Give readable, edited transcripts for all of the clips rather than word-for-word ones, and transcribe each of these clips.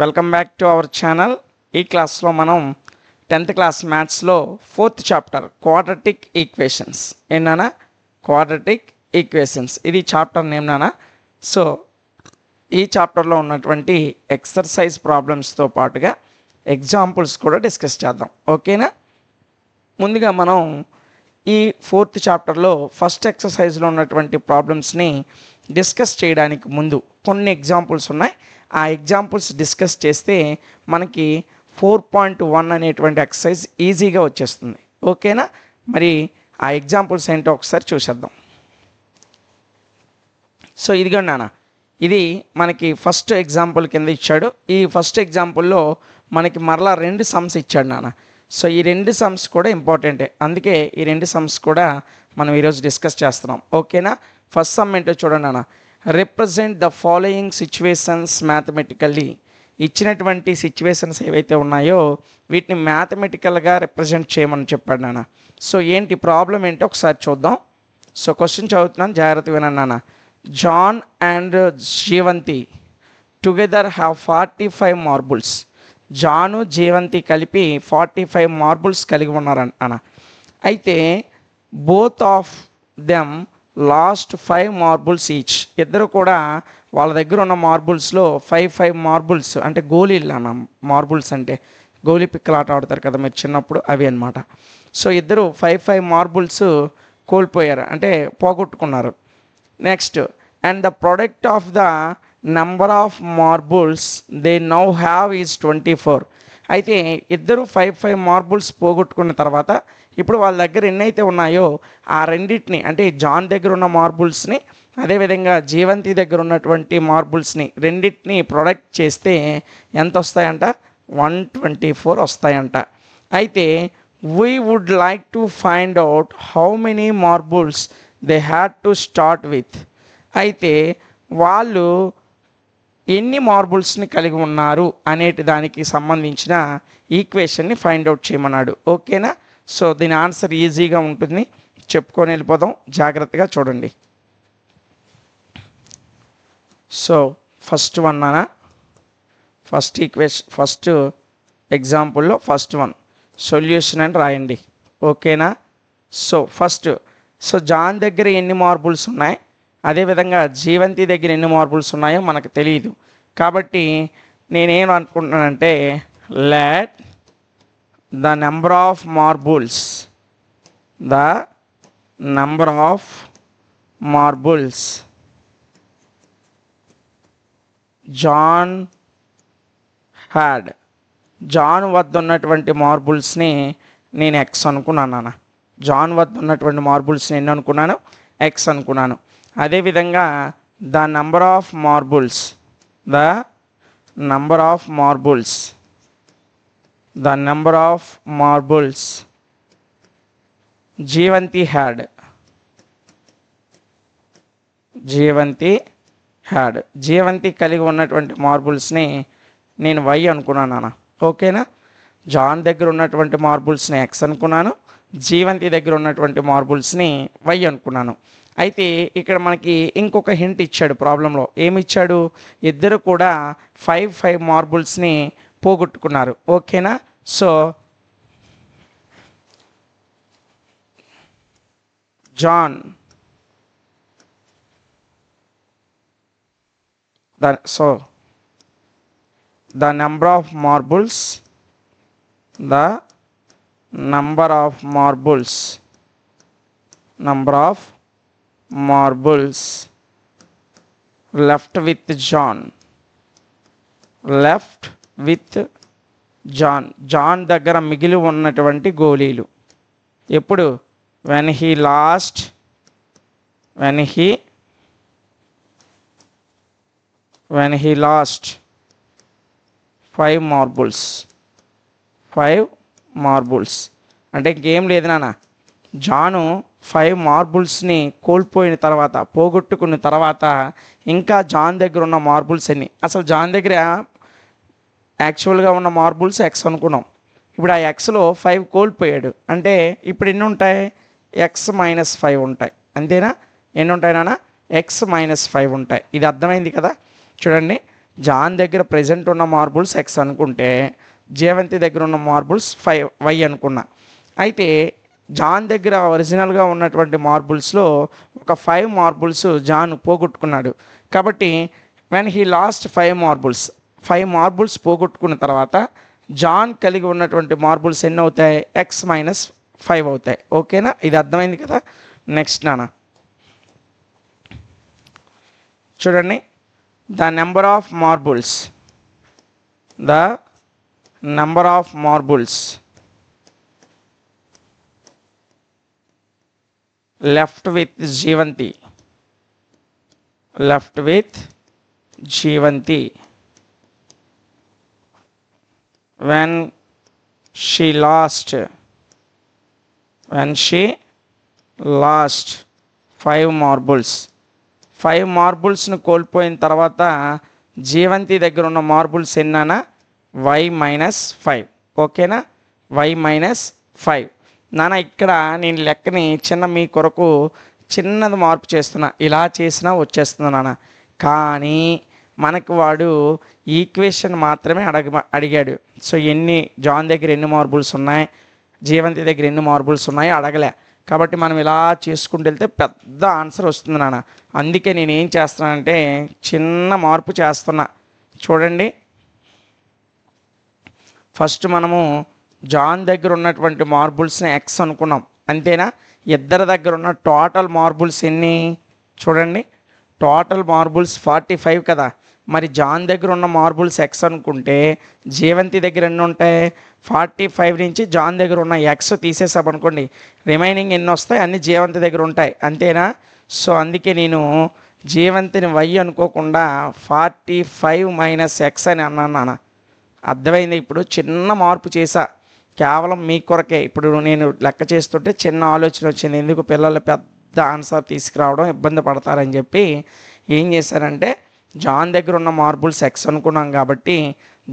Welcome back to our channel. ఈ క్లాస్లో మనం 10th క్లాస్ మ్యాథ్స్లో 4th చాప్టర్ క్వాడ్రాటిక్ ఈక్వేషన్స్ ఏంటన్నా క్వాడ్రాటిక్ ఈక్వేషన్స్ ఇది చాప్టర్ నేమ్ నానా. సో ఈ చాప్టర్లో ఉన్నటువంటి ఎక్సర్సైజ్ ప్రాబ్లమ్స్తో పాటుగా ఎగ్జాంపుల్స్ కూడా డిస్కస్ చేద్దాం. ఓకేనా? ముందుగా మనం ఈ 4th చాప్టర్లో ఫస్ట్ ఎక్సర్సైజ్లో ఉన్నటువంటి ప్రాబ్లమ్స్ని డిస్కస్ చేయడానికి ముందు కొన్ని ఎగ్జాంపుల్స్ ఉన్నాయి. ఆ ఎగ్జాంపుల్స్ డిస్కస్ చేస్తే మనకి 4.1 అనేటువంటి ఎక్సర్సైజ్ ఈజీగా వచ్చేస్తుంది. ఓకేనా? మరి ఆ ఎగ్జాంపుల్స్ ఏంటో ఒకసారి చూసేద్దాం. సో ఇదిగో నాన్న, ఇది మనకి ఫస్ట్ ఎగ్జాంపుల్ కింద ఇచ్చాడు. ఈ ఫస్ట్ ఎగ్జాంపుల్లో మనకి మరలా 2 సమ్స్ ఇచ్చాడు నాన్న. సో ఈ 2 సమ్స్ కూడా ఇంపార్టెంటే, అందుకే ఈ 2 సమ్స్ కూడా మనం ఈరోజు డిస్కస్ చేస్తున్నాం. ఓకేనా? ఫస్ట్ సమ్ ఏంటో చూడండి నాన్న. Represent the following situations mathematically. ఇచ్చినటువంటి సిచ్యువేషన్స్ ఏవైతే ఉన్నాయో వీటిని మ్యాథమెటికల్గా రిప్రజెంట్ చేయమని చెప్పాడు నాన్న. సో ఏంటి ప్రాబ్లం ఏంటో ఒకసారి చూద్దాం. సో క్వశ్చన్ చదువుతున్నాను, జాగ్రత్త వినండి నాన్న. John and Jeevanti together have 45 marbles. John Jeevanti కలిపి 45 మార్బుల్స్ కలిగి ఉన్నారన్న. అయితే both of them lost 5 marbles each. ఇద్దరు కూడా వాళ్ళ దగ్గర ఉన్న మార్బుల్స్లో 5 మార్బుల్స్ అంటే గోళీలు అన్న. మార్బుల్స్ అంటే గోళీ పిక్కలు ఆట ఆడతారు కదా మీరు చిన్నప్పుడు, అవి అనమాట. సో ఇద్దరు 5 మార్బుల్స్ కోల్పోయారు అంటే పోగొట్టుకున్నారు. Next, and the product of the number of marbles they now have is 24. అయితే ఇద్దరు 5 మార్బుల్స్ పోగొట్టుకున్న తర్వాత ఇప్పుడు వాళ్ళ దగ్గర ఎన్నైతే ఉన్నాయో ఆ రెండింటిని అంటే జాన్ దగ్గర ఉన్న మార్బుల్స్ని అదేవిధంగా జీవంతి దగ్గర ఉన్నటువంటి మార్బుల్స్ని రెండింటిని ప్రొడక్ట్ చేస్తే ఎంత వస్తాయంట? 124 వస్తాయంట. అయితే we would like to find out how many marbles they had to start with. అయితే వాళ్ళు ఎన్ని మార్బుల్స్ని కలిగి ఉన్నారు అనేటి దానికి సంబంధించిన ఈక్వేషన్ని ఫైండ్ అవుట్ చేయమన్నాడు. ఓకేనా? సో దీని ఆన్సర్ ఈజీగా ఉంటుంది, చెప్పుకొని వెళ్ళిపోదాం. జాగ్రత్తగా చూడండి. సో ఫస్ట్ వన్ అన్న, ఫస్ట్ ఈక్వేషన్ ఫస్ట్ ఎగ్జాంపుల్లో ఫస్ట్ వన్ సొల్యూషన్ అని రాయండి. ఓకేనా? సో ఫస్ట్, సో జాన్ దగ్గర ఎన్ని మార్బుల్స్ ఉన్నాయి, అదేవిధంగా జీవంతి దగ్గర ఎన్ని మార్బుల్స్ ఉన్నాయో మనకు తెలియదు. కాబట్టి నేనేం అనుకుంటున్నానంటే let the number of marbles John had, John వద్ద ఉన్నటువంటి మార్బుల్స్ని నేను ఎక్స్ అనుకున్నాను నాన్న. జాన్ వద్ద ఉన్నటువంటి మార్బుల్స్ని ఎన్ని అనుకున్నాను? ఎక్స్ అనుకున్నాను. అదేవిధంగా the number of marbles Jeevanti had Jeevanti కలిగి ఉన్నటువంటి మార్బుల్స్ని నేను వై అనుకున్నాను నాన్న. ఓకేనా? జాన్ దగ్గర ఉన్నటువంటి మార్బుల్స్ని ఎక్స్ అనుకున్నాను, జీవంతి దగ్గర ఉన్నటువంటి మార్బుల్స్ని వై అనుకున్నాను. అయితే ఇక్కడ మనకి ఇంకొక హింట్ ఇచ్చాడు ప్రాబ్లంలో. ఏమి ఇచ్చాడు? ఇద్దరు కూడా 5 మార్బుల్స్ని పోగొట్టుకున్నారు. ఓకేనా? So John the number of marbles left with John దగ్గర మిగిలి ఉన్నటువంటి గోళీలు ఎప్పుడు? when he lost 5 మార్బుల్స్ అంటే ఇంకేం లేదు నాన్న. జాను 5 మార్బుల్స్ని కోల్పోయిన తర్వాత, పోగొట్టుకున్న తర్వాత ఇంకా జాన్ దగ్గర ఉన్న మార్బుల్స్ ఎన్ని? అసలు జాన్ దగ్గర యాక్చువల్గా ఉన్న మార్బుల్స్ ఎక్స్ అనుకున్నాం. ఇప్పుడు ఆ ఎక్స్లో 5 కోల్పోయాడు అంటే ఇప్పుడు ఎన్ని ఉంటాయి? x-5 ఉంటాయి. అంతేనా? ఎన్ని ఉంటాయి నాన్న? x-5 ఉంటాయి. ఇది అర్థమైంది కదా? చూడండి, జాన్ దగ్గర ప్రజెంట్ ఉన్న మార్బుల్స్ ఎక్స్ అనుకుంటే జీవంతి దగ్గర ఉన్న మార్బుల్స్ 5y అనుకున్నా. అయితే జాన్ దగ్గర ఒరిజినల్గా ఉన్నటువంటి మార్బుల్స్లో ఒక 5 మార్బుల్స్ జాన్ పోగొట్టుకున్నాడు. కాబట్టి వెన్ హీ లాస్ట్ 5 మార్బుల్స్ పోగొట్టుకున్న తర్వాత జాన్ కలిగి ఉన్నటువంటి మార్బుల్స్ ఎన్ని అవుతాయి? x-5 అవుతాయి. ఓకేనా? ఇది అర్థమైంది కదా. నెక్స్ట్ నాన్న చూడండి, the number of marbles left with Jeevanti when she lost 5 మార్బుల్స్ను కోల్పోయిన తర్వాత జీవంతి దగ్గర ఉన్న మార్బుల్స్ ఎన్నానా? y-5. ఓకేనా? y-5. నాన్న ఇక్కడ నేను లెక్కని మీ కొరకు చిన్నది మార్పు చేస్తున్నా. ఇలా చేసినా వచ్చేస్తుంది నాన్న. కానీ మనకు వాడు ఈక్వేషన్ మాత్రమే అడిగాడు. సో జాన్ దగ్గర ఎన్ని మార్బుల్స్ ఉన్నాయి, జీవంతి దగ్గర ఎన్ని మార్బుల్స్ ఉన్నాయి అడగలే. కాబట్టి మనం ఇలా చేసుకుంటూ వెళ్తే పెద్ద ఆన్సర్ వస్తుంది నాన్న. అందుకే నేను ఏం చేస్తున్నానంటే చిన్న మార్పు చేస్తున్నా. చూడండి, ఫస్ట్ మనము జాన్ దగ్గర ఉన్నటువంటి మార్బుల్స్ని ఎక్స్ అనుకున్నాం, అంతేనా? ఇద్దరి దగ్గర ఉన్న టోటల్ మార్బుల్స్ ఎన్ని చూడండి, టోటల్ మార్బుల్స్ 45 కదా. మరి జాన్ దగ్గర ఉన్న మార్బుల్స్ ఎక్స్ అనుకుంటే జీవంతి దగ్గర ఎన్ని ఉంటాయి? 45 నుంచి జాన్ దగ్గర ఉన్న ఎక్స్ తీసేసామనుకోండి, రిమైనింగ్ ఎన్ని వస్తాయి? అన్ని జీవంతి దగ్గర ఉంటాయి, అంతేనా? సో అందుకే నేను జీవంతిని y అనుకోకుండా 45 - x అని అన్నాను నాన్న. అర్థమైంది? ఇప్పుడు చిన్న మార్పు చేశా, కేవలం మీ కొరకే. ఇప్పుడు నేను లెక్క చేస్తుంటే చిన్న ఆలోచన వచ్చింది, ఎందుకు పిల్లలు పెద్ద ఆన్సర్ తీసుకురావడం ఇబ్బంది పడతారని చెప్పి ఏం చేశారంటే జాన్ దగ్గర ఉన్న మార్బుల్స్ ఎక్స్ అనుకున్నాం కాబట్టి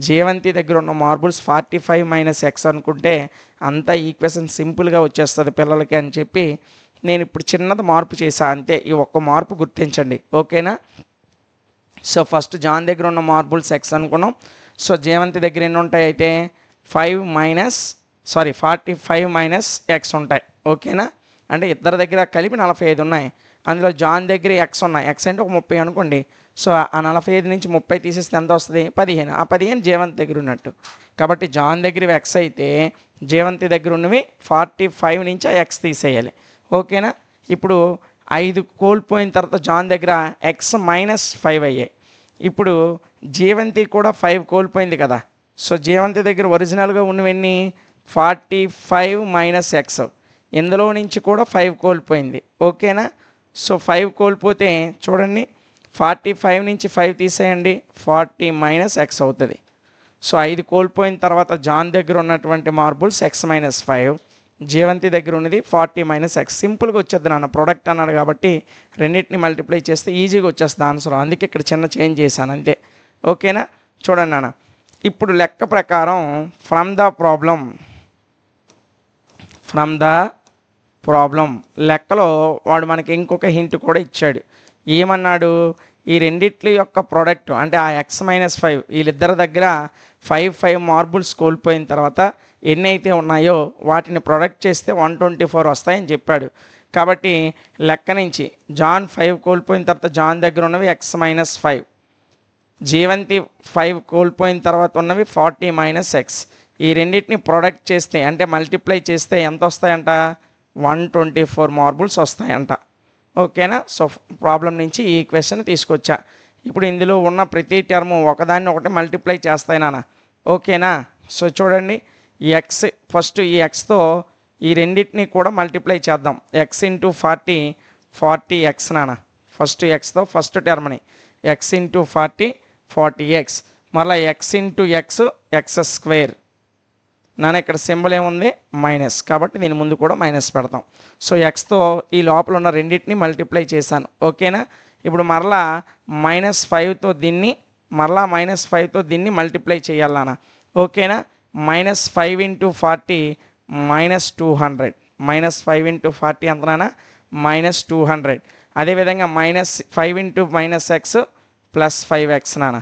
జీవంతి దగ్గర ఉన్న మార్బుల్స్ 45 - x అనుకుంటే అంతా ఈక్వేషన్ సింపుల్గా వచ్చేస్తుంది పిల్లలకి అని చెప్పి నేను ఇప్పుడు చిన్నది మార్పు చేశా, అంతే. ఈ ఒక్క మార్పు గుర్తించండి, ఓకేనా? సో ఫస్ట్ జాన్ దగ్గర ఉన్న మార్బుల్స్ ఎక్స్ అనుకున్నాం. సో జీవంతి దగ్గర ఎన్ని ఉంటాయి? అయితే 45 - x ఉంటాయి, ఓకేనా? అంటే ఇద్దరి దగ్గర కలిపి 45 ఉన్నాయి. అందులో జాన్ దగ్గర ఎక్స్ ఉన్నాయి, ఎక్స్ అంటే ఒక 30 అనుకోండి. సో ఆ 45 నుంచి 30 తీసేస్తే ఎంత వస్తుంది? 15. ఆ 15 జీవంతి దగ్గర ఉన్నట్టు. కాబట్టి జాన్ దగ్గర ఎక్స్ అయితే జీవంతి దగ్గర ఉన్నవి 45 నుంచి ఆ ఎక్స్ తీసేయాలి, ఓకేనా? ఇప్పుడు 5 కోల్పోయిన తర్వాత జాన్ దగ్గర x-5 అయ్యాయి. ఇప్పుడు జీవంతి కూడా 5 కోల్పోయింది కదా. సో జీవంతి దగ్గర ఒరిజినల్గా ఉన్నవన్నీ 45 - x. ఇందులో నుంచి కూడా 5 కోల్పోయింది, ఓకేనా? సో 5 కోల్పోతే చూడండి, 45 నుంచి 5 తీసేయండి, 40 - x అవుతుంది. సో 5 కోల్పోయిన తర్వాత జాన్ దగ్గర ఉన్నటువంటి మార్బుల్స్ x-5, జీవంతి దగ్గర ఉన్నది 40 - x. సింపుల్గా వచ్చేది నాన్న, ప్రోడక్ట్ అన్నాడు కాబట్టి రెండింటిని మల్టిప్లై చేస్తే ఈజీగా వచ్చేస్తుంది ఆన్సర్. అందుకే ఇక్కడ చిన్న చేంజ్ చేశాను, అంతే, ఓకేనా? చూడండి నాన్న, ఇప్పుడు లెక్క ప్రకారం ఫ్రమ్ ద ప్రాబ్లం లెక్కలో వాడు మనకి ఇంకొక హింట్ కూడా ఇచ్చాడు. ఏమన్నాడు? ఈ రెండిట్ల యొక్క ప్రోడక్ట్ అంటే ఆ x-5 వీళ్ళిద్దరి దగ్గర 5 మార్బుల్స్ కోల్పోయిన తర్వాత ఎన్ని అయితే ఉన్నాయో వాటిని ప్రొడక్ట్ చేస్తే 124 వస్తాయని చెప్పాడు. కాబట్టి లెక్క నుంచి జాన్ 5 కోల్పోయిన తర్వాత జాన్ దగ్గర ఉన్నవి x-5, జీవంతి 5 కోల్పోయిన తర్వాత ఉన్నవి 40 - x. ఈ రెండింటిని ప్రొడక్ట్ చేస్తే అంటే మల్టిప్లై చేస్తే ఎంత వస్తాయంట? 124 మార్బుల్స్ వస్తాయంట, ఓకేనా? సో ప్రాబ్లం నుంచి ఈ ఈక్వేషన్ తీసుకొచ్చా. ఇప్పుడు ఇందులో ఉన్న ప్రతి టర్ము ఒకదాన్ని ఒకటి మల్టిప్లై చేస్తాయి నాన్న, ఓకేనా? సో చూడండి, ఈ ఎక్స్ ఫస్ట్ ఈ ఎక్స్తో ఈ రెండింటిని కూడా మల్టిప్లై చేద్దాం. x × 40x నాన్న. ఫస్ట్ ఎక్స్తో ఫస్ట్ టర్మ్ని x × 40x, మళ్ళీ x × x² నాన్న. ఇక్కడ సింబల్ ఏముంది? మైనస్, కాబట్టి దీని ముందు కూడా మైనస్ పెడతాం. సో ఎక్స్తో ఈ లోపల ఉన్న రెండింటిని మల్టిప్లై చేశాను, ఓకేనా? ఇప్పుడు మరలా -5తో దీన్ని మల్టిప్లై చేయాలి నాన్న, ఓకేనా? -5 × 40 -200. -5 × 40 ఎంత నాన్న? -200. అదేవిధంగా -5 × -x +5x నాన్న,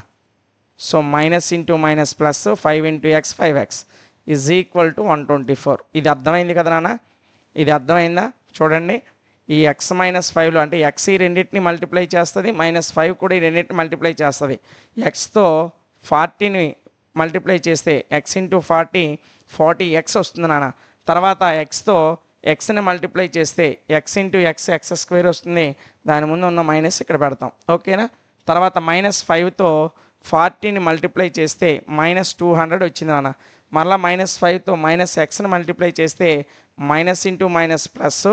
so minus into minus plus 5 into X 5x is equal to 124. ఇది అర్థమైంది కదా నాన్న? ఇది అర్థమైందా? చూడండి, ఈ ఎక్స్ మైనస్ 5లో అంటే ఎక్స్ ఈ రెండింటిని మల్టిప్లై చేస్తుంది, -5 కూడా ఈ రెండింటిని మల్టిప్లై చేస్తుంది. ఎక్స్తో 40ని మల్టిప్లై చేస్తే ఎక్స్ ఇంటూ 40x వస్తుంది నాన్న. తర్వాత ఎక్స్తో ఎక్స్ని మల్టిప్లై చేస్తే ఎక్స్ ఇంటూ ఎక్స్ స్క్వేర్ వస్తుంది. దాని ముందు ఉన్న మైనస్ ఇక్కడ పెడతాం. ఓకేనా? తర్వాత -5తో 40ని మల్టిప్లై చేస్తే -200 వచ్చింది నాన్న. మళ్ళీ -5తో ఎక్స్ని మల్టిప్లై చేస్తే minus into minus plus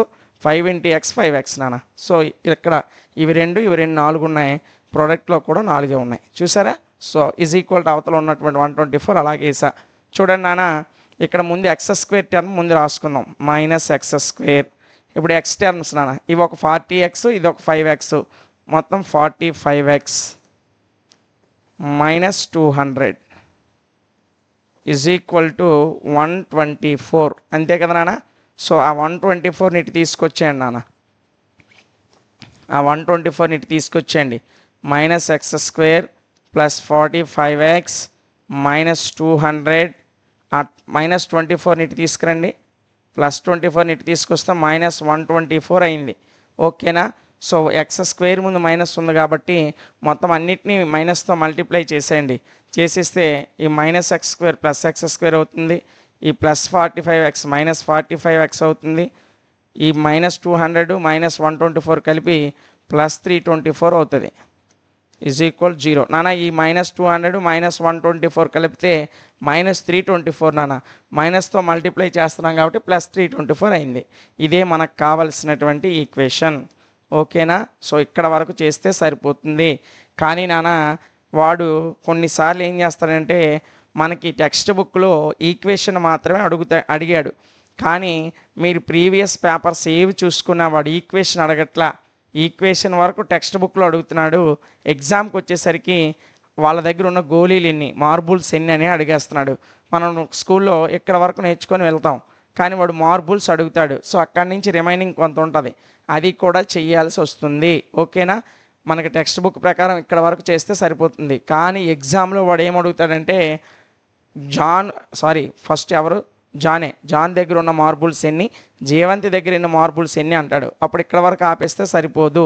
5 into X 5x నాన్న. సో ఇక్కడ ఇవి రెండు 4 ఉన్నాయి. ప్రోడక్ట్లో కూడా 4 ఉన్నాయి. చూసారా? సో ఈజ్ ఈక్వల్ టు అవతల ఉన్నటువంటి 124 అలాగే వేసా. చూడండి నాన్న, ఇక్కడ ముందు ఎక్స్ స్క్వేర్ టర్మ్ ముందు రాసుకుందాం, -x². ఇప్పుడు ఎక్స్ టర్మ్స్ నాన్న, ఇవి ఒక 40x, ఇది ఒక 5x, మొత్తం 45x -200 ఈజ్ ఈక్వల్ టు 124. అంతే కదా నాన్న? సో ఆ 124ని ఇటు తీసుకొచ్చేయండి నాన్న. ఆ 124ని ఇటు తీసుకొచ్చేయండి. -x² + 45x -200 -24ని ఇటు తీసుకురండి. +24ని ఇటు తీసుకొస్తే -124 అయింది. ఓకేనా? సో x² ముందు మైనస్ ఉంది కాబట్టి మొత్తం అన్నిటినీ మైనస్తో మల్టిప్లై చేసేయండి. చేసేస్తే ఈ -x² + x² అవుతుంది. ఈ +45x -45x అవుతుంది. ఈ -200 -124 కలిపి +324 అవుతుంది. ఈజ్ ఈక్వల్ 0 నాన్న. ఈ -200 -124 కలిపితే -324 నాన్న. మైనస్తో మల్టిప్లై చేస్తున్నాం కాబట్టి +324 అయింది. ఇదే మనకు కావలసినటువంటి ఈక్వేషన్. ఓకేనా? సో ఇక్కడ వరకు చేస్తే సరిపోతుంది. కానీ నాన్న, వాడు కొన్నిసార్లు ఏం చేస్తాడంటే మనకి టెక్స్ట్ బుక్లో ఈక్వేషన్ మాత్రమే అడిగాడు. కానీ మీరు ప్రీవియస్ పేపర్స్ ఏవి చూసుకున్నా వాడు ఈక్వేషన్ అడగట్లా. ఈక్వేషన్ వరకు టెక్స్ట్ బుక్లో అడుగుతున్నాడు. ఎగ్జామ్కి వచ్చేసరికి వాళ్ళ దగ్గర ఉన్న గోళీలు ఎన్ని, మార్బుల్స్ ఎన్ని అని అడిగేస్తున్నాడు. మనం స్కూల్లో ఇక్కడ వరకు నేర్చుకొని వెళ్తాం, కానీ వాడు మార్బుల్స్ అడుగుతాడు. సో అక్కడి నుంచి రిమైనింగ్ కొంత ఉంటుంది, అది కూడా చెయ్యాల్సి వస్తుంది. ఓకేనా? మనకి టెక్స్ట్ బుక్ ప్రకారం ఇక్కడ వరకు చేస్తే సరిపోతుంది. కానీ ఎగ్జామ్లో వాడు ఏం అడుగుతాడంటే ఫస్ట్ ఎవరు జాన్ దగ్గర ఉన్న మార్బుల్స్ ఎన్ని, జీవంతి దగ్గర ఉన్న మార్బుల్స్ ఎన్ని అంటాడు. అప్పుడు ఇక్కడ వరకు ఆపేస్తే సరిపోదు.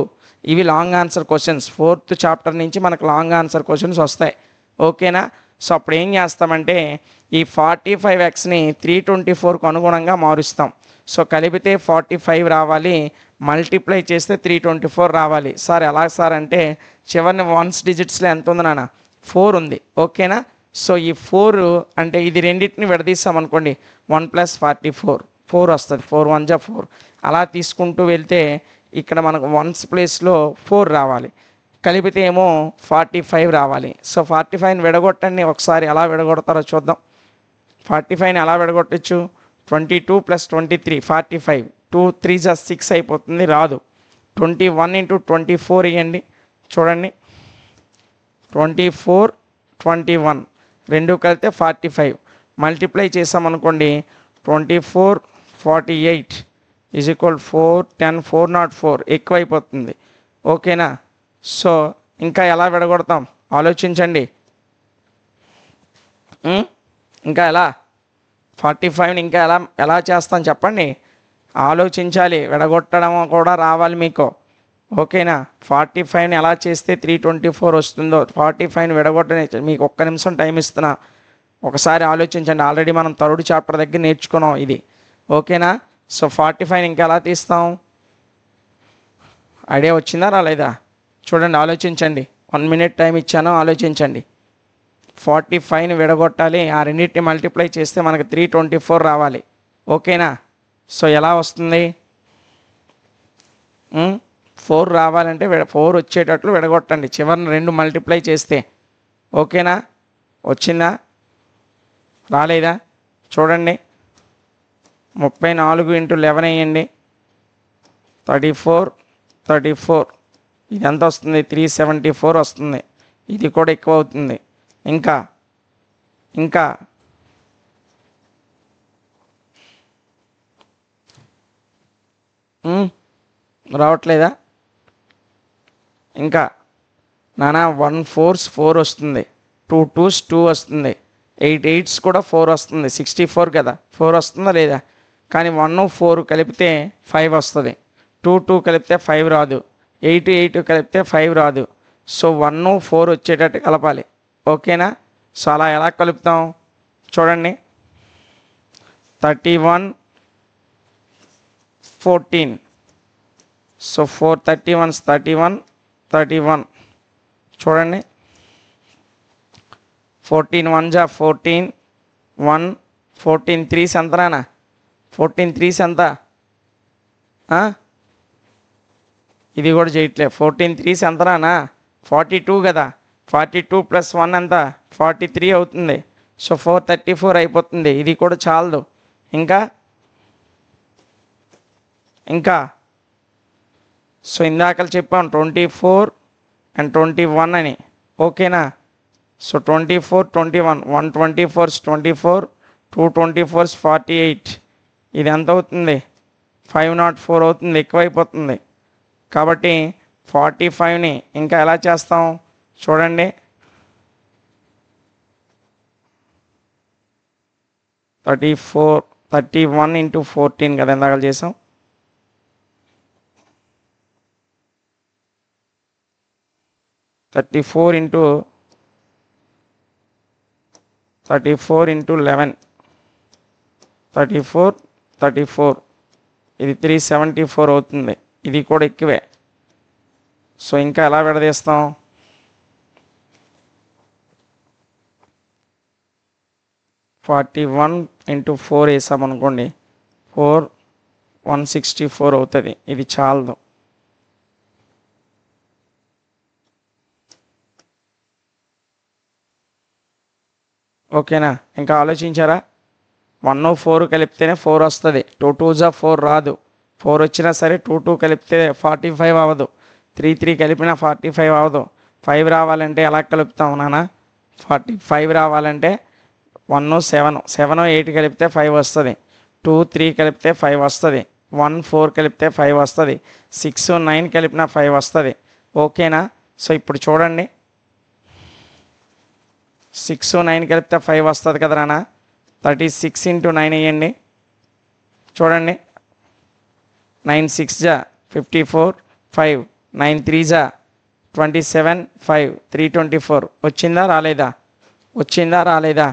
ఇవి long answer questions. 4th chapter నుంచి మనకు లాంగ్ ఆన్సర్ క్వశ్చన్స్ వస్తాయి. ఓకేనా? సో అప్పుడు ఏం చేస్తామంటే ఈ 45xని 324కు అనుగుణంగా మారుస్తాం. సో కలిపితే 45 రావాలి, మల్టిప్లై చేస్తే 324 రావాలి. సార్ ఎలా సార్ అంటే చివరిని 1s డిజిట్స్లో ఎంత ఉంది నాన్న? 4 ఉంది. ఓకేనా? సో ఈ 4 అంటే ఇది రెండింటిని విడదీస్తామనుకోండి, 1 + 44 4 వస్తుంది. 4 1 జా 4. అలా తీసుకుంటూ వెళ్తే ఇక్కడ మనకు 1s ప్లేస్లో 4 రావాలి. కలిపితే ఏమో 45 రావాలి. సో 45ని విడగొట్టండి ఒకసారి. ఎలా విడగొడతారో చూద్దాం. 45ని ఎలా విడగొట్టచ్చు? 22 + 23 45. 2 3 జా 6 అయిపోతుంది, రాదు. 21 × 24 ఇవ్వండి. చూడండి, 24 21 రెండు కలిపితే 45. మల్టిప్లై చేసామనుకోండి, 24 48 ఈజ్ ఈక్వల్ 4 10 404 ఎక్కువైపోతుంది. ఓకేనా? సో ఇంకా ఎలా విడగొడతాం ఆలోచించండి. ఇంకా ఎలా 45ని ఇంకా ఎలా చేస్తాం చెప్పండి, ఆలోచించాలి. విడగొట్టడం కూడా రావాలి మీకు. ఓకేనా? 45ని ఎలా చేస్తే 324 వస్తుందో, 45ని విడగొట్టని మీకు 1 నిమిషం టైం ఇస్తున్నా, ఒకసారి ఆలోచించండి. ఆల్రెడీ మనం 3rd చాప్టర్ దగ్గర నేర్చుకున్నాం ఇది. ఓకేనా? సో 45ని ఇంకా ఎలా తీస్తాం? ఐడియా వచ్చిందా రాలేదా? చూడండి, ఆలోచించండి. 1 minute టైం ఇచ్చాను, ఆలోచించండి. 45ని విడగొట్టాలి, ఆ రెండింటిని మల్టిప్లై చేస్తే మనకు 324 రావాలి. ఓకేనా? సో ఎలా వస్తుంది? 4 రావాలంటే 4 వచ్చేటట్లు విడగొట్టండి, చివరిని 2 మల్టిప్లై చేస్తే. ఓకేనా? వచ్చిందా రాలేదా? చూడండి, 34 × 11 వేయండి, 34 34. ఇది ఎంత వస్తుంది? 374 వస్తుంది. ఇది కూడా ఎక్కువ అవుతుంది. ఇంకా ఇంకా రావట్లేదా? ఇంకా నానా 1 4 4 వస్తుంది, 2 2s 2 వస్తుంది, 8 8s కూడా 4 వస్తుంది, 64 కదా, 4 వస్తుందా లేదా? కానీ 1 4 కలిపితే 5 వస్తుంది, 2 2 కలిపితే 5 రాదు, 8 8 కలిపితే 5 రాదు. సో 1 4 వచ్చేటట్టు కలపాలి. ఓకేనా? సో అలా ఎలా కలుపుతాం చూడండి. 31 14. సో 4 31s 31 31 చూడండి. 14 1s 14 1 14 3s ఎంతనా? 14 3s ఎంత? ఇది కూడా చేయట్లే. 14 3s ఎంతనా? 42 కదా. 42 + 1 ఎంత? 43 అవుతుంది. సో 434 అయిపోతుంది. ఇది కూడా చాలదు. ఇంకా సో ఇందాకలు చెప్పాం 24 and 21 అని. ఓకేనా? So 24 21 1 24s 24 2 24s 48. ఇది ఎంత అవుతుంది? 504 అవుతుంది, ఎక్కువైపోతుంది. కాబట్టి 45ని ఇంకా ఎలా చేస్తాం చూడండి. 31 × 14 కదా ఇందాక చేసాం. 34 × 11 34 ఇది 374 అవుతుంది. ఇది కూడా ఎక్కువే. సో ఇంకా ఎలా విడదీస్తాం? 41 × 4 వేసామనుకోండి, 4 164 అవుతుంది. ఇది చాలదు. ఓకేనా? ఇంకా ఆలోచించారా? 1 4 కలిపితేనే 4 వస్తుంది, 2 2s 4 రాదు. 4 వచ్చినా సరే 2 2 కలిపితే 45 అవ్వదు, 3 3 కలిపినా 45 అవ్వదు. 5 రావాలంటే ఎలా కలుపుతాం నాన్న? 45 రావాలంటే 1 7 7 8 కలిపితే 5 వస్తుంది, 2 3 కలిపితే 5 వస్తుంది, 1 4 కలిపితే 5 వస్తుంది, 6 9 కలిపినా 5 వస్తుంది. ఓకేనా? సో ఇప్పుడు చూడండి, 6 9 కలిపితే 5 వస్తుంది కదా నాన్న. 36 × 9 వేయండి. చూడండి, 9 6 54 5 9 3 27 5 324 వచ్చిందా రాలేదా? వచ్చిందా రాలేదా?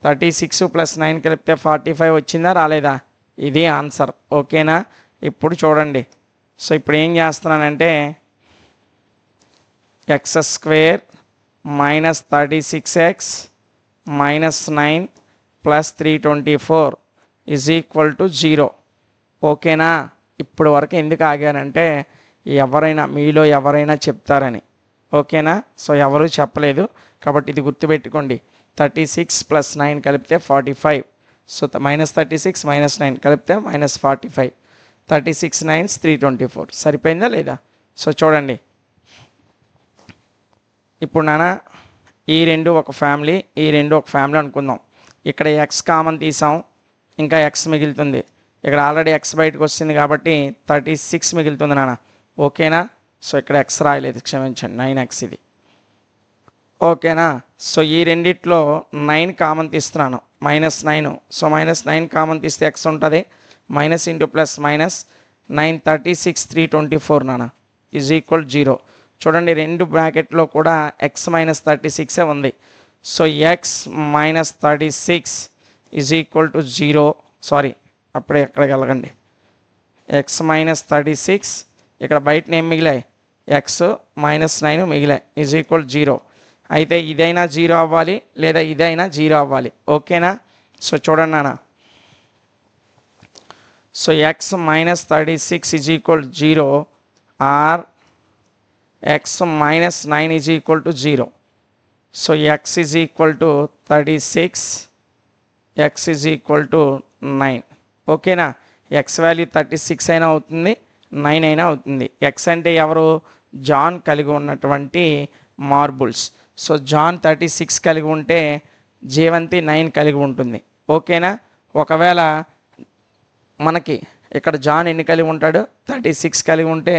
36 + 9 కలిపితే 45 వచ్చిందా రాలేదా? ఇది ఆన్సర్. ఓకేనా? ఇప్పుడు చూడండి. సో ఇప్పుడు ఏం చేస్తున్నానంటే x² - 36x - 9 + 324 = 0. ఓకేనా? ఇప్పుడు వరకు ఎందుకు ఆగానంటే ఎవరైనా మీలో ఎవరైనా చెప్తారని. ఓకేనా? సో ఎవరు చెప్పలేదు కాబట్టి ఇది గుర్తుపెట్టుకోండి. 36 + 9 కలిపితే 45. సో -36 - 9 కలిపితే -45. 36 9s 324. సరిపోయిందా లేదా? సో చూడండి, ఇప్పుడు నాన్న ఈ రెండు ఒక ఫ్యామిలీ, ఈ రెండు ఒక ఫ్యామిలీ అనుకుందాం. ఇక్కడ x కామన్ తీసాం, ఇంకా x మిగులుతుంది. ఇక్కడ ఆల్రెడీ x బయటకు వస్తుంది కాబట్టి 36 మిగులుతుంది నాన్న. ఓకేనా? సో ఇక్కడ x రాయలేదు, క్షమించండి, 9x ఇది. ఓకేనా? సో ఈ రెండిట్లో 9 కామన్ తీస్తున్నాను, -9. సో -9 కామన్ తీస్తే x ఉంటుంది, -× +- 9 36 324 నాన్న = 0. చూడండి, రెండు బ్రాకెట్లో కూడా x - 36 ఉంది. So x - 36 = 0. సారీ, అప్పుడే ఎక్కడికి వెళ్ళకండి. x - 36 ఇక్కడ బయట ఏం మిగిలాయి? x - 9 మిగిలాయి = 0. అయితే ఇదైనా 0 అవ్వాలి లేదా ఇదైనా 0 అవ్వాలి. ఓకేనా? సో చూడండి నాన్న, so x - 36 = 0 or x - 9 = 0. So x = 36, x = 9. ఓకేనా? x వాల్యూ 36 అయినా అవుతుంది, 9 అయినా అవుతుంది. x అంటే ఎవరు? జాన్ కలిగి ఉన్నటువంటి మార్బుల్స్. సో జాన్ 36 కలిగి ఉంటే జీవంతి 9 కలిగి ఉంటుంది. ఓకేనా? ఒకవేళ మనకి ఇక్కడ జాన్ ఎన్ని కలిగి ఉంటాడు? 36 కలిగి ఉంటే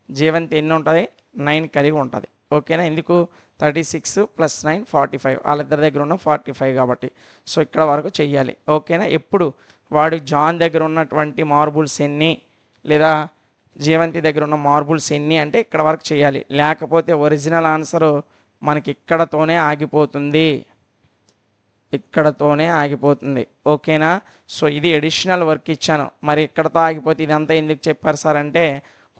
జీవంతి ఎన్ని ఉంటుంది? 9 కలిగి ఉంటుంది. ఓకేనా, ఎందుకు 36 + 9 45, వాళ్ళిద్దరి దగ్గర ఉన్న 45 కాబట్టి. సో ఇక్కడ వరకు చెయ్యాలి. ఓకేనా, ఎప్పుడు వాడు జాన్ దగ్గర ఉన్నటువంటి మార్బుల్స్ ఎన్ని, లేదా జీవంతి దగ్గర ఉన్న మార్బుల్స్ ఎన్ని అంటే ఇక్కడ వరకు చేయాలి. లేకపోతే ఒరిజినల్ ఆన్సరు మనకి ఇక్కడతోనే ఆగిపోతుంది, ఇక్కడతోనే ఆగిపోతుంది. ఓకేనా, సో ఇది ఎడిషనల్ వర్క్ ఇచ్చాను. మరి ఇక్కడతో ఆగిపోతే ఇదంతా ఎందుకు చెప్పారు సార్ అంటే,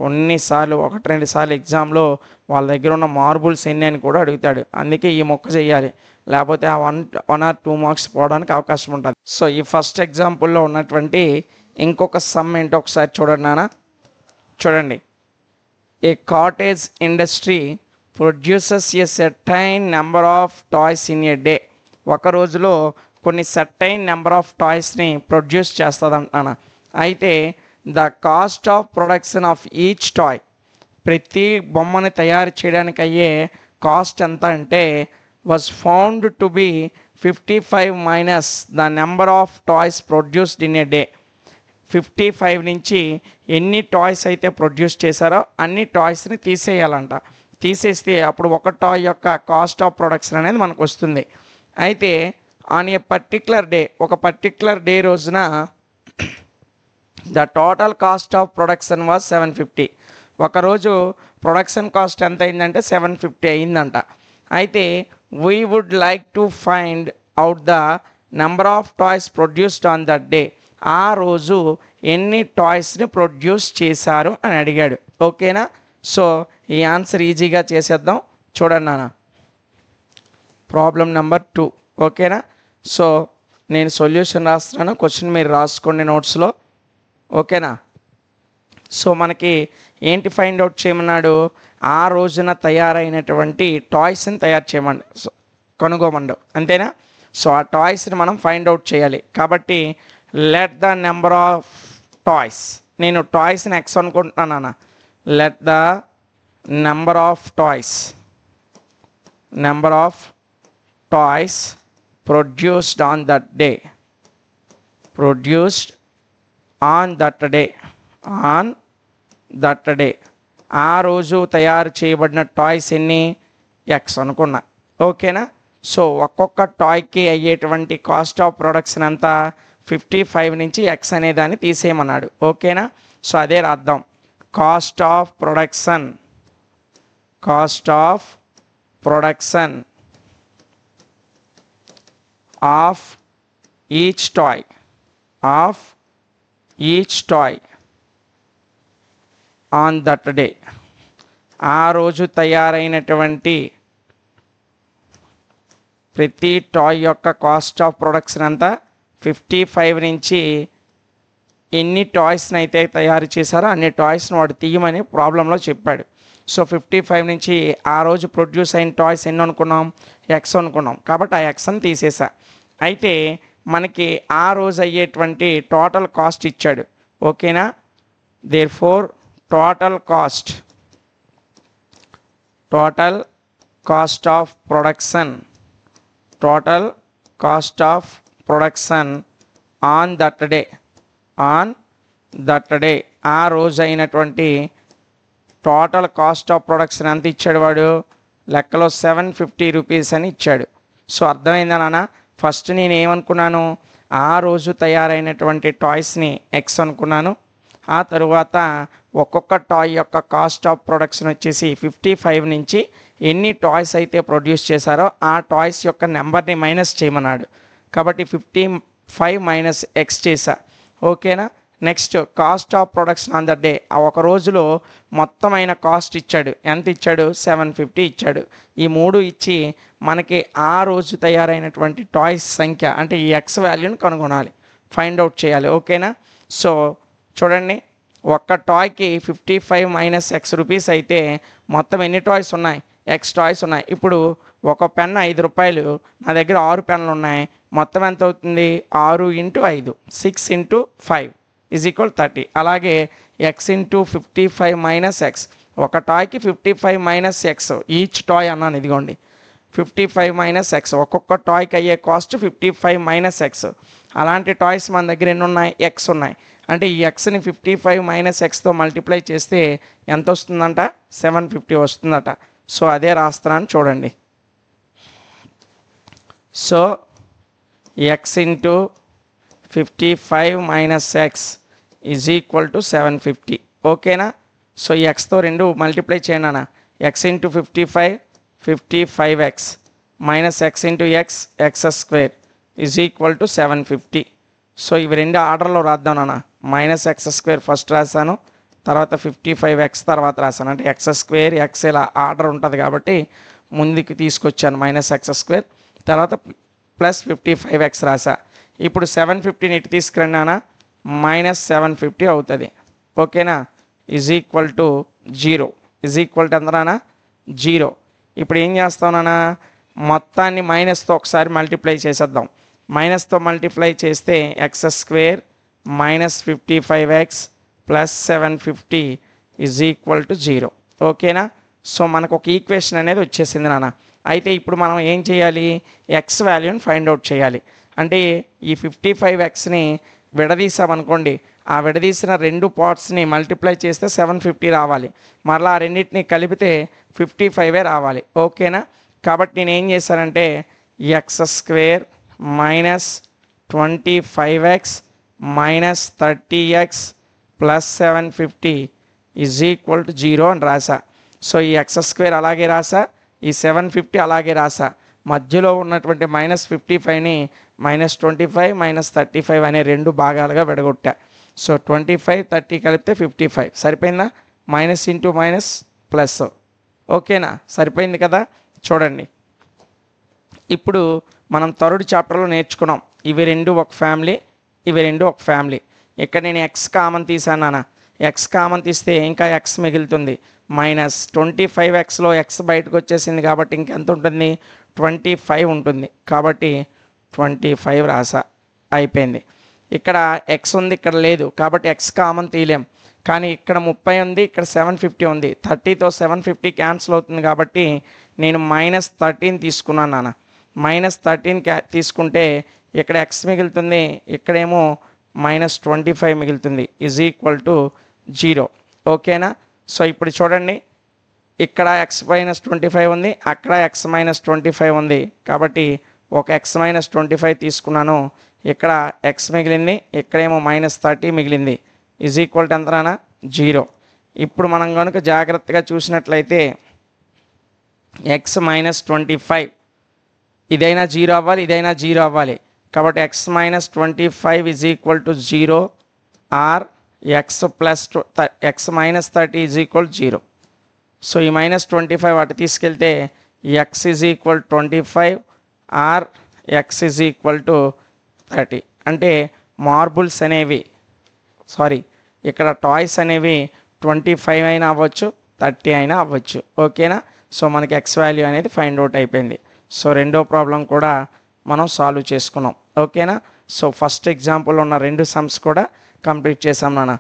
కొన్నిసార్లు 1-2 సార్లు ఎగ్జామ్లో వాళ్ళ దగ్గర ఉన్న మార్బుల్స్ ఎన్ని అని కూడా అడుగుతాడు. అందుకే ఈ మొక్క చేయాలి, లేకపోతే ఆ 1 or 2 మార్క్స్ పోవడానికి అవకాశం ఉంటుంది. సో ఈ ఫస్ట్ ఎగ్జాంపుల్లో ఉన్నటువంటి ఇంకొక సమ్ ఏంటో ఒకసారి చూడండి నాన్న. చూడండి, a cottage industry produces a certain number of toys in a day. ఒక రోజులో కొన్ని సర్టైన్ నెంబర్ ఆఫ్ టాయ్స్ని ప్రొడ్యూస్ చేస్తుంది అంటున్నాను. అయితే the cost of production of each toy, ప్రతి బొమ్మని తయారు చేయడానికి అయ్యే కాస్ట్ ఎంత అంటే was found to be 55 minus the number of toys produced in a day. 55 నుంచి ఎన్ని టాయ్స్ అయితే ప్రొడ్యూస్ చేశారో అన్ని టాయ్స్ని తీసేయాలంట. తీసేస్తే అప్పుడు ఒక టాయ్ యొక్క కాస్ట్ ఆఫ్ ప్రొడక్షన్ అనేది మనకు వస్తుంది. అయితే ఆన్ ఏ పర్టిక్యులర్ డే, ఒక పర్టిక్యులర్ డే రోజున the total cost of production was 750. ఒకరోజు ప్రొడక్షన్ కాస్ట్ ఎంత అయిందంటే 750 అయిందంట. అయితే we would like to find out the number of toys produced on that day. ఆ రోజు ఎన్ని టాయ్స్ని ప్రొడ్యూస్ చేశారు అని అడిగాడు. ఓకేనా, సో ఈ ఆన్సర్ ఈజీగా చేసేద్దాం. చూడండి నాన్న, ప్రాబ్లం నెంబర్ 2. ఓకేనా, సో నేను సొల్యూషన్ రాస్తున్నాను, క్వశ్చన్ మీరు రాసుకోండి నోట్స్లో. ఓకేనా, సో మనకి ఏంటి ఫైండ్ అవుట్ చేయమన్నాడు, ఆ రోజున తయారైనటువంటి టాయ్స్ని తయారు చేయమండి, కనుగోమండు, అంతేనా. సో ఆ టాయ్స్ని మనం ఫైండ్ అవుట్ చేయాలి. కాబట్టి let the number of toys, నేను టాయ్స్ని ఎక్స్ అనుకుంటున్నాను. Let the number of toys, number of toys produced on that day, produced on that day, on that day. ఆ రోజు తయారు చేయబడిన టాయ్స్ ఎన్ని, ఎక్స్ అనుకున్నా. ఓకేనా, సో ఒక్కొక్క టాయ్కి అయ్యేటువంటి కాస్ట్ ఆఫ్ ప్రొడక్షన్ అంతా 55 నుంచి ఎక్స్ అనే దాన్ని తీసేయమన్నాడు. ఓకేనా, సో అదే రాద్దాం. Cost of production, cost of production of each toy, of each toy on that day. ఆ రోజు తయారైనటువంటి ప్రతి టాయ్ యొక్క కాస్ట్ ఆఫ్ ప్రొడక్షన్ అంతా 55 నుంచి ఎన్ని టాయ్స్ని అయితే తయారు చేశారో అన్ని టాయ్స్ని వాడు తీయమని ప్రాబ్లంలో చెప్పాడు. సో 55 నుంచి ఆ రోజు ప్రొడ్యూస్ అయిన టాయ్స్ ఎన్ని అనుకున్నాం, ఎక్స్ అనుకున్నాం. కాబట్టి ఆ ఎక్స్ని తీసేసా. అయితే మనకి ఆ రోజు అయ్యేటువంటి టోటల్ కాస్ట్ ఇచ్చాడు. ఓకేనా, therefore total cost, total cost of production, total cost of production on that day, on that day. ఆ రోజు అయినటువంటి టోటల్ కాస్ట్ ఆఫ్ ప్రొడక్షన్ ఎంత ఇచ్చాడు వాడు, లెక్కలో 750 రూపీస్ అని ఇచ్చాడు. సో అర్థమైందా నాన్న. ఫస్ట్ నేను ఏమనుకున్నాను, ఆ రోజు తయారైనటువంటి టాయ్స్ని ఎక్స్ అనుకున్నాను. ఆ తరువాత ఒక్కొక్క టాయ్ యొక్క కాస్ట్ ఆఫ్ ప్రొడక్షన్ వచ్చేసి 55 నుంచి ఎన్ని టాయ్స్ అయితే ప్రొడ్యూస్ చేశారో ఆ టాయ్స్ యొక్క నెంబర్ని మైనస్ చేయమన్నాడు. కాబట్టి 55 మైనస్ ఎక్స్ చేశా. ఓకేనా, next cost of production on the day. ఆ ఒక రోజులో మొత్తం అయిన కాస్ట్ ఇచ్చాడు. ఎంత ఇచ్చాడు, 750 ఇచ్చాడు. ఈ మూడు ఇచ్చి మనకి ఆ రోజు తయారైనటువంటి టాయ్స్ సంఖ్య అంటే ఈ ఎక్స్ వాల్యూని కనుగొనాలి, ఫైండ్ అవుట్ చేయాలి. ఓకేనా, సో చూడండి, ఒక్క టాయ్కి 55 మైనస్ ఎక్స్ రూపీస్ అయితే మొత్తం ఎన్ని టాయ్స్ ఉన్నాయి, ఎక్స్ టాయ్స్ ఉన్నాయి. ఇప్పుడు ఒక పెన్ 5 రూపాయలు, నా దగ్గర 6 పెన్నులు ఉన్నాయి. మొత్తం ఎంత అవుతుంది, 6 × 5, 6 × 5 = 30. అలాగే ఎక్స్ ఇంటూ 55 మైనస్ ఎక్స్, ఒక టాయ్కి 55 మైనస్ ఎక్స్ ఈచ్ టాయ్ అన్నాను. ఇదిగోండి 55 మైనస్ ఎక్స్, ఒక్కొక్క టాయ్కి అయ్యే కాస్ట్ 55 మైనస్ ఎక్స్. అలాంటి టాయ్స్ మన దగ్గర ఎన్ని ఉన్నాయి, ఎక్స్ ఉన్నాయి. అంటే ఈ ఎక్స్ని 55 మైనస్ ఎక్స్తో మల్టిప్లై చేస్తే ఎంత వస్తుందంట, 750 వస్తుందట. సో అదే రాస్తున్నాను చూడండి. So X into 55 minus X is equal to 750. ఓకేనా? సో ఈ ఎక్స్తో రెండు మల్టిప్లై చేయండి అన్న. X into 55 X minus X into X square is equal to 750. So ఇవి రెండు ఆర్డర్లో రాద్దాం అన్న. మైనస్ ఎక్స్ స్క్వేర్ ఫస్ట్ రాశాను, తర్వాత 55x తర్వాత రాశాను. అంటే ఎక్స్ స్క్వేర్ ఎక్స్ ఇలా ఆర్డర్ ఉంటుంది కాబట్టి ముందుకు తీసుకొచ్చాను. మైనస్ ఎక్స్ స్క్వేర్ తర్వాత ప్లస్ 55x రాసా. ఇప్పుడు 750ని ఇటు తీసుకురండి అన్న, మైనస్ 750 అవుతుంది. ఓకేనా? Is equal to 0. Is equal to ఎంతనా? 0. ఇప్పుడు ఏం చేస్తామన్నా, మొత్తాన్ని మైనస్తో ఒకసారి మల్టిప్లై చేసేద్దాం. మైనస్తో మల్టిప్లై చేస్తే X square minus 55x plus 750 is equal to 0. ఓకేనా? సో మనకు ఒక ఈక్వేషన్ అనేది వచ్చేసింది నాన్న. అయితే ఇప్పుడు మనం ఏం చేయాలి? ఎక్స్ వాల్యూని ఫైండ్ అవుట్ చేయాలి. అంటే ఈ 55xని విడదీసామనుకోండి, ఆ విడదీసిన రెండు పార్ట్స్ని మల్టిప్లై చేస్తే 750 రావాలి. మరలా ఆ రెండింటిని కలిపితే 55 రావాలి. ఓకేనా? కాబట్టి నేను ఏం చేశానంటే X square minus 25x minus 30x plus 750 is equal to 0 అని రాసా. సో ఈ ఎక్స్ స్క్వేర్ అలాగే రాసా, ఈ 750 అలాగే రాసా. మధ్యలో ఉన్నటువంటి మైనస్ 55ని మైనస్ 25 మైనస్ 35 అనే రెండు భాగాలుగా విడగొట్టా. సో 25 30 కలిపితే 55 సరిపోయిందా? Minus into minus plus. ఓకేనా? సరిపోయింది కదా? చూడండి, ఇప్పుడు మనం థర్డ్ చాప్టర్లో నేర్చుకున్నాం. ఇవి రెండు ఒక ఫ్యామిలీ, ఇవి రెండు ఒక ఫ్యామిలీ. ఇక్కడ నేను ఎక్స్ కామన్ తీసాను నాన్న. ఎక్స్ కామన్ తీస్తే ఇంకా ఎక్స్ మిగులుతుంది. మైనస్ 25xలో ఎక్స్ బయటకు వచ్చేసింది కాబట్టి ఇంకెంత ఉంటుంది? 25 ఉంటుంది. కాబట్టి 25 రాసా, అయిపోయింది. ఇక్కడ ఎక్స్ ఉంది, ఇక్కడ లేదు కాబట్టి ఎక్స్ కామన్ తీయలేం. కానీ ఇక్కడ 30 ఉంది, ఇక్కడ 750 ఉంది. 30తో 750 క్యాన్సిల్ అవుతుంది కాబట్టి నేను మైనస్ 13 తీసుకున్నాను నాన్న. మైనస్ 13 తీసుకుంటే ఇక్కడ ఎక్స్ మిగులుతుంది, ఇక్కడేమో మైనస్ 25 మిగులుతుంది. Is equal to 0. ఓకేనా? సో ఇప్పుడు చూడండి, ఇక్కడ ఎక్స్ మైనస్ 25 ఉంది, అక్కడ ఎక్స్ మైనస్ 25 ఉంది. కాబట్టి ఒక ఎక్స్ మైనస్ 25 తీసుకున్నాను, ఇక్కడ ఎక్స్ మిగిలింది, ఇక్కడేమో మైనస్ 30 మిగిలింది. ఈజ్ ఈక్వల్ టు ఎంతనా? 0. ఇప్పుడు మనం కనుక జాగ్రత్తగా చూసినట్లయితే ఎక్స్ మైనస్ 25 ఇదైనా 0 అవ్వాలి, ఇదైనా 0 అవ్వాలి. కాబట్టి X minus 25 is equal to 0 or X plus X minus 30 is equal 0. So ఈ మైనస్ 25 అటు తీసుకెళ్తే X is equal 25 or X is equal to 30. అంటే మార్బుల్స్ అనేవి ఇక్కడ టాయ్స్ అనేవి 25 అయినా అవ్వచ్చు, 30 అయినా అవ్వచ్చు. ఓకేనా? సో మనకి ఎక్స్ వాల్యూ అనేది ఫైండ్ అవుట్ అయిపోయింది. సో రెండో ప్రాబ్లం కూడా మనం సాల్వ్ చేసుకున్నాం. ఓకేనా? సో ఫస్ట్ ఎగ్జాంపుల్ ఉన్న రెండు సమ్స్ కూడా కంప్లీట్ చేసాం నాన్న.